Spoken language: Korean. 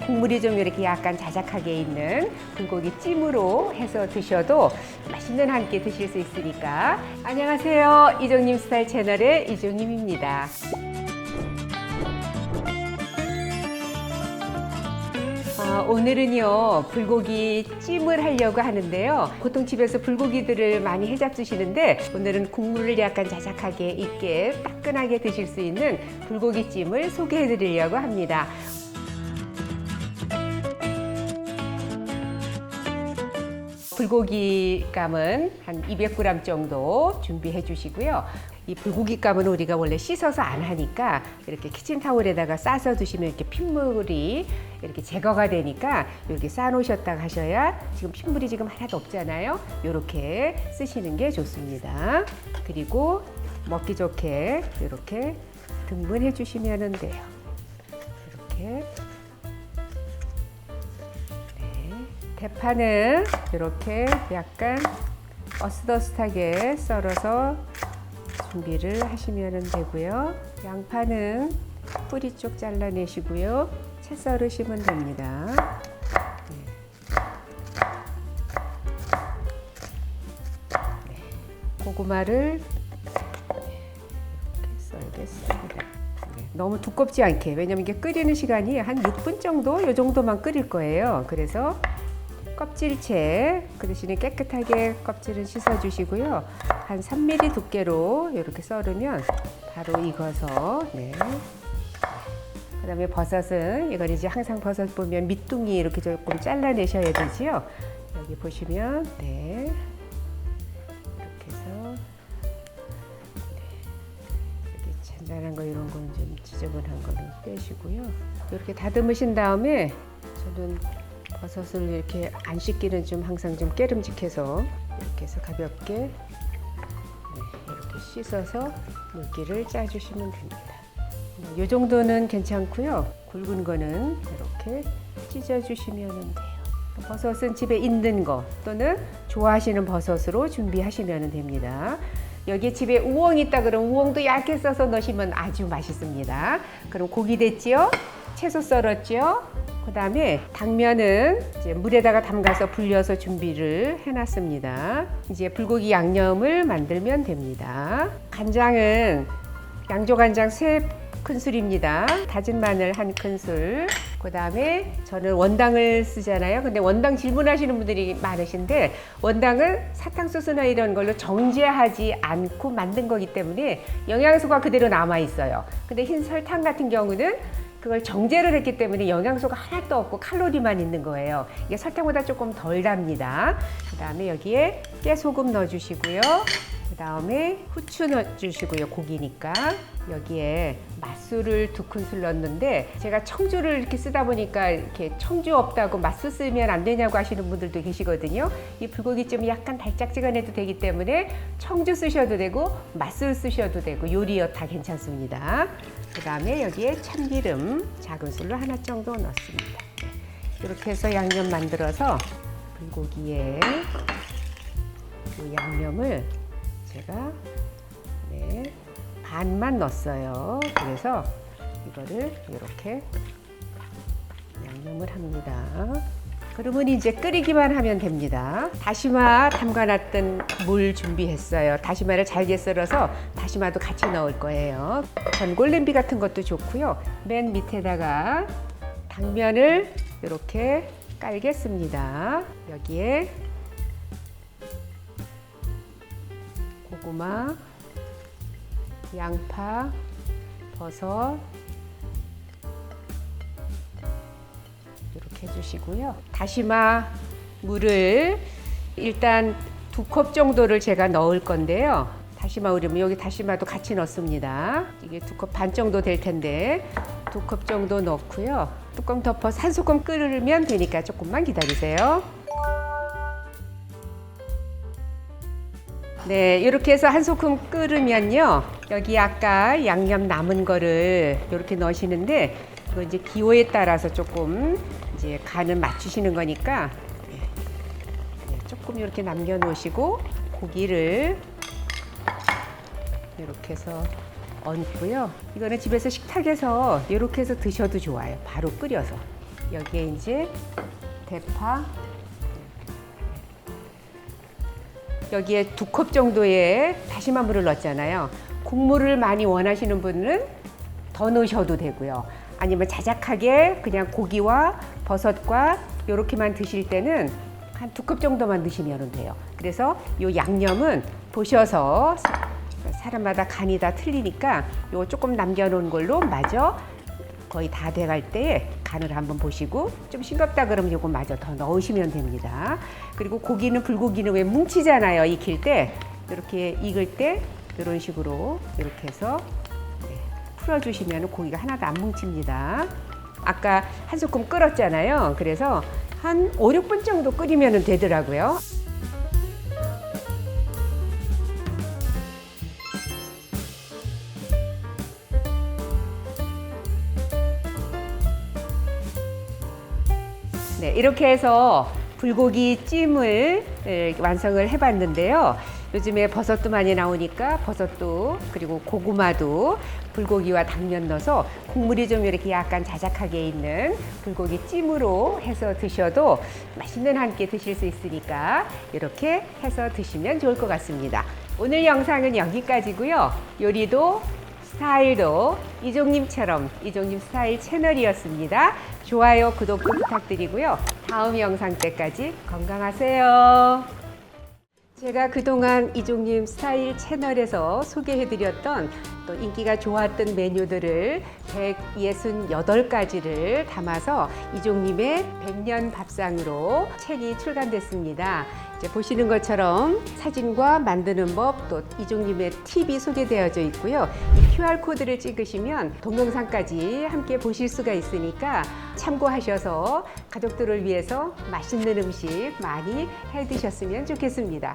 국물이 좀 이렇게 약간 자작하게 있는 불고기 찜으로 해서 드셔도 맛있는 한 끼 드실 수 있으니까. 안녕하세요. 이종님 스타일 채널의 이종님입니다. 오늘은요 불고기 찜을 하려고 하는데요. 보통 집에서 불고기들을 많이 해 잡수시는데 오늘은 국물을 약간 자작하게 있게 따끈하게 드실 수 있는 불고기 찜을 소개해 드리려고 합니다. 불고기 감은 한 200g 정도 준비해 주시고요. 이 불고기 감은 우리가 원래 씻어서 안 하니까 이렇게 키친타올에다가 싸서 두시면 이렇게 핏물이 이렇게 제거가 되니까 이렇게 싸 놓으셨다가 하셔야 지금 핏물이 지금 하나도 없잖아요. 이렇게 쓰시는 게 좋습니다. 그리고 먹기 좋게 이렇게 등분해 주시면 돼요. 이렇게. 대파는 이렇게 약간 어슷어슷하게 썰어서 준비를 하시면 되고요. 양파는 뿌리 쪽 잘라내시고요. 채 썰으시면 됩니다. 고구마를 이렇게 썰겠습니다. 너무 두껍지 않게, 왜냐면 이게 끓이는 시간이 한 6분 정도, 이 정도만 끓일 거예요. 그래서 껍질채, 그 대신에 깨끗하게 껍질은 씻어주시고요. 한 3mm 두께로 이렇게 썰으면 바로 익어서. 그다음에 버섯은 이걸 이제 항상 버섯 보면 밑둥이 이렇게 조금 잘라내셔야 되지요. 여기 보시면 이렇게 해서 이렇게 잔잔한 거 이런 거는 좀 지저분한 거는 빼시고요. 이렇게 다듬으신 다음에 저는 버섯을 이렇게 안 씻기는 좀 항상 좀 깨름직해서 이렇게 해서 가볍게 이렇게 씻어서 물기를 짜주시면 됩니다. 이 정도는 괜찮고요. 굵은 거는 이렇게 찢어주시면 돼요. 버섯은 집에 있는 거 또는 좋아하시는 버섯으로 준비하시면 됩니다. 여기에 집에 우엉이 있다 그러면 우엉도 얇게 써서 넣으시면 아주 맛있습니다. 그럼 고기 됐지요? 채소 썰었죠? 그 다음에 당면은 이제 물에다가 담가서 불려서 준비를 해놨습니다. 이제 불고기 양념을 만들면 됩니다. 간장은 양조간장 3큰술입니다. 다진 마늘 1큰술. 그 다음에 저는 원당을 쓰잖아요. 근데 원당 질문하시는 분들이 많으신데 원당은 사탕소스나 이런 걸로 정제하지 않고 만든 거기 때문에 영양소가 그대로 남아 있어요. 근데 흰 설탕 같은 경우는 그걸 정제를 했기 때문에 영양소가 하나도 없고 칼로리만 있는 거예요. 이게 설탕보다 조금 덜 답니다. 그 다음에 여기에 깨소금 넣어주시고요. 그 다음에 후추 넣어주시고요. 고기니까. 여기에 맛술을 2큰술 넣었는데 제가 청주를 이렇게 쓰다 보니까 이렇게 청주 없다고 맛술 쓰면 안 되냐고 하시는 분들도 계시거든요. 이 불고기찜이 약간 달짝지근해도 되기 때문에 청주 쓰셔도 되고 맛술 쓰셔도 되고 요리여 다 괜찮습니다. 그 다음에 여기에 참기름 작은 술로 하나 정도 넣습니다. 이렇게 해서 양념 만들어서 불고기에 이 양념을 제가 반만 넣었어요. 그래서 이거를 이렇게 양념을 합니다. 그러면 이제 끓이기만 하면 됩니다. 다시마 담가놨던 물 준비했어요. 다시마를 잘게 썰어서 다시마도 같이 넣을 거예요. 전골 냄비 같은 것도 좋고요. 맨 밑에다가 당면을 이렇게 깔겠습니다. 여기에 고구마, 양파, 버섯 이렇게 해주시고요. 다시마 물을 일단 2컵 정도를 제가 넣을 건데요. 다시마 우리면 여기 다시마도 같이 넣습니다. 이게 2컵 반 정도 될 텐데 2컵 정도 넣고요. 뚜껑 덮어서 한 소끔 끓으면 되니까 조금만 기다리세요. 네, 이렇게 해서 한 소끔 끓으면요. 여기 아까 양념 남은 거를 이렇게 넣으시는데 이거 이제 기호에 따라서 조금 이제 간을 맞추시는 거니까 조금 이렇게 남겨 놓으시고 고기를 이렇게 해서 얹고요. 이거는 집에서 식탁에서 이렇게 해서 드셔도 좋아요. 바로 끓여서. 여기에 이제 대파, 여기에 2컵 정도의 다시마 물을 넣었잖아요. 국물을 많이 원하시는 분은 더 넣으셔도 되고요. 아니면 자작하게 그냥 고기와 버섯과 이렇게만 드실 때는 한 2컵 정도만 넣으시면 돼요. 그래서 이 양념은 보셔서 사람마다 간이 다 틀리니까 요 조금 남겨놓은 걸로 마저 거의 다 돼갈 때 간을 한번 보시고 좀 싱겁다 그러면 요거 마저 더 넣으시면 됩니다. 그리고 고기는 불고기는 왜 뭉치잖아요. 익힐 때 이렇게 익을 때 이런 식으로 이렇게 해서 풀어주시면 고기가 하나도 안 뭉칩니다. 아까 한 소끔 끓었잖아요. 그래서 한 5, 6분 정도 끓이면 되더라고요. 네, 이렇게 해서 불고기 찜을 완성을 해봤는데요. 요즘에 버섯도 많이 나오니까 버섯도 그리고 고구마도 불고기와 당면 넣어서 국물이 좀 이렇게 약간 자작하게 있는 불고기 찜으로 해서 드셔도 맛있는 한 끼 드실 수 있으니까 이렇게 해서 드시면 좋을 것 같습니다. 오늘 영상은 여기까지고요. 요리도 스타일도 이종님처럼 이종님 스타일 채널이었습니다. 좋아요, 구독도 부탁드리고요. 다음 영상 때까지 건강하세요. 제가 그동안 이종님 스타일 채널에서 소개해드렸던 또 인기가 좋았던 메뉴들을 168가지를 담아서 이종님의 100년 밥상으로 책이 출간됐습니다. 이제 보시는 것처럼 사진과 만드는 법, 또 이종님의 팁이 소개되어져 있고요. 이 QR코드를 찍으시면 동영상까지 함께 보실 수가 있으니까 참고하셔서 가족들을 위해서 맛있는 음식 많이 해 드셨으면 좋겠습니다.